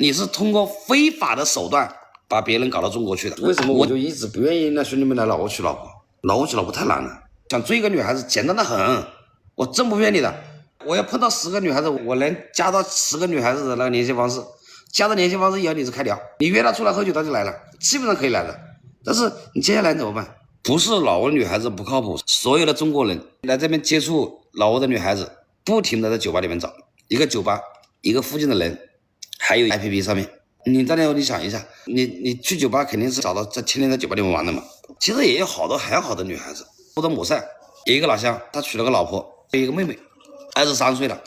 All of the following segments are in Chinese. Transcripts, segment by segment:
你是通过非法的手段把别人搞到中国去的。为什么我就一直不愿意让兄弟们来老挝娶老婆？老挝娶老婆太难了，想追一个女孩子简单的很，我真不骗你的。我要碰到10个女孩子，我能加到10个女孩子的那个联系方式，加到联系方式以后你是开聊，你约她出来喝酒她就来了，基本上可以来的。但是你接下来怎么办？不是老挝女孩子不靠谱，所有的中国人来这边接触老挝的女孩子，不停的在酒吧里面找，一个酒吧，一个附近的人，还有 APP 上面。你大家你想一下，你去酒吧肯定是找到天天在酒吧里面玩的嘛。其实也有好多还好的女孩子。我在抹塞有一个老乡，他娶了个老婆，有一个妹妹，23岁了。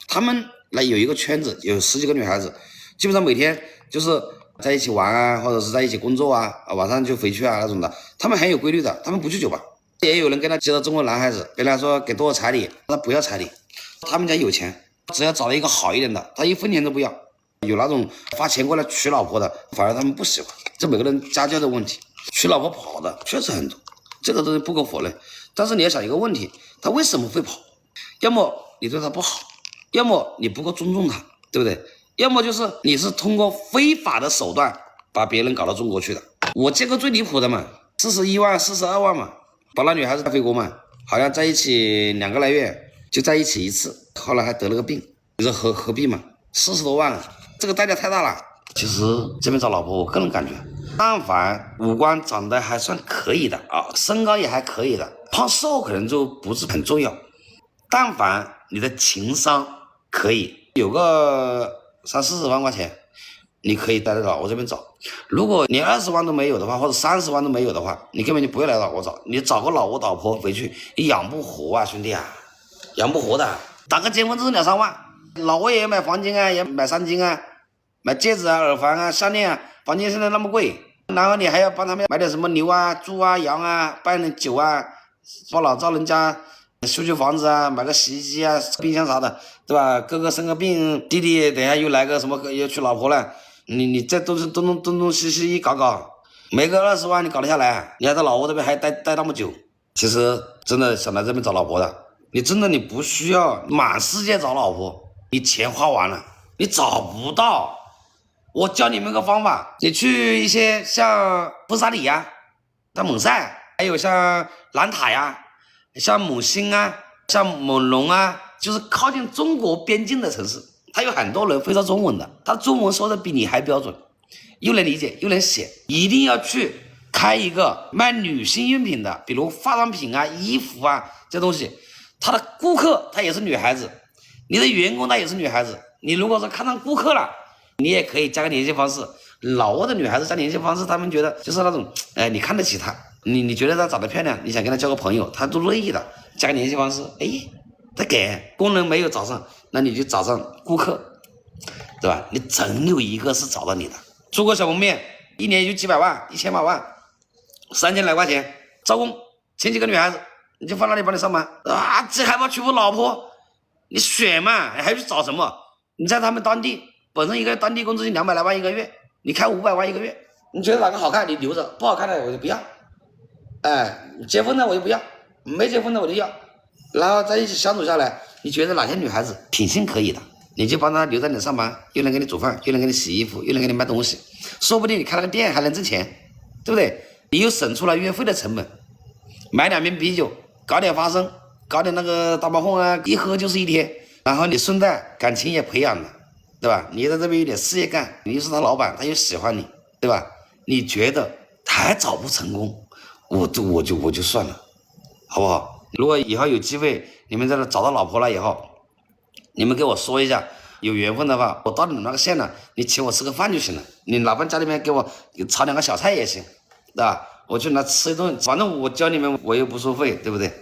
他们来有一个圈子，有10几个女孩子，基本上每天就是在一起玩啊，或者是在一起工作啊，晚上就回去啊那种的。他们很有规律的，他们不去酒吧。也有人跟他介绍中国男孩子，跟他说给多少彩礼，他不要彩礼。他们家有钱，只要找到一个好一点的，他1分钱都不要。有那种发钱过来娶老婆的，反而他们不喜欢。这每个人家教的问题，娶老婆跑的确实很多，这个东西不可否认。但是你要想一个问题，他为什么会跑？要么你对他不好，要么你不够尊重他，对不对？要么就是你是通过非法的手段把别人搞到中国去的。我见过最离谱的嘛，41万、42万嘛，把那女孩子带回国嘛，好像在一起2个来月就在一起一次，后来还得了个病，你说何必嘛？40多万，这个代价太大了。其实这边找老婆，我个人感觉，但凡五官长得还算可以的啊，身高也还可以的，胖瘦可能就不是很重要。但凡你的情商可以，有个30-40万块钱，你可以待在老挝这边找。如果连20万都没有的话，或者30万都没有的话，你根本就不会来老挝找。你找个老挝老婆回去，你养不活啊，兄弟啊，养不活的。打个结婚证2、3万，老挝也要买黄金啊，也买3金啊，买戒指啊、耳环啊、项链啊。黄金现在那么贵，然后你还要帮他们买点什么牛啊、猪啊、羊啊，办点酒啊，帮老丈人家修房子啊，买个洗衣机啊、冰箱啥的，对吧？哥哥生个病，弟弟等一下又来个什么又娶老婆了，你这都是东西西一搞，没个20万你搞得下来？你还在老挝这边还待那么久？其实真的想来这边找老婆的，你不需要满世界找老婆，你钱花完了，你找不到。我教你们个方法，你去一些像布萨里呀、像蒙塞，还有像兰塔呀、像蒙辛啊、像蒙龙啊，就是靠近中国边境的城市，它有很多人会说中文的，他中文说的比你还标准，又能理解又能写。一定要去开一个卖女性用品的，比如化妆品啊、衣服啊这东西，他的顾客他也是女孩子，你的员工他也是女孩子，你如果说看上顾客了，你也可以加个联系方式。老挝的女孩子加联系方式，他们觉得就是那种，你看得起她，你觉得她长得漂亮，你想跟她交个朋友，她都乐意的。加个联系方式，再给功能没有找上，那你就找上顾客，对吧？你总有一个是找到你的。做个小蒙面，1年就几百万、1000把万，3000来块钱，招工，请几个女孩子，你就放那里帮你上班啊！这还不娶我老婆？你选嘛，还去找什么？你在他们当地。本身一个当地工资就200来万一个月，你开500万一个月，你觉得哪个好看你留着，不好看的我就不要。结婚的我就不要，没结婚的我就要。然后在一起相处下来，你觉得哪些女孩子品性可以的，你就帮她留在你上班，又能给你煮饭，又能给你洗衣服，又能给你卖东西，说不定你开了个店还能挣钱，对不对？你又省出了约会的成本，买2瓶啤酒，搞点花生，搞点那个大麻风啊，一喝就是1天，然后你顺带感情也培养了。对吧？你在这边有点事业干，你又是他老板，他又喜欢你，对吧？你觉得他还找不成功，我就算了，好不好？如果以后有机会，你们在这找到老婆了以后，你们给我说一下，有缘分的话，我到你们那个县了，你请我吃个饭就行了。你哪怕家里面给我炒2个小菜也行，对吧？我去那吃一顿，反正我教你们，我又不收费，对不对？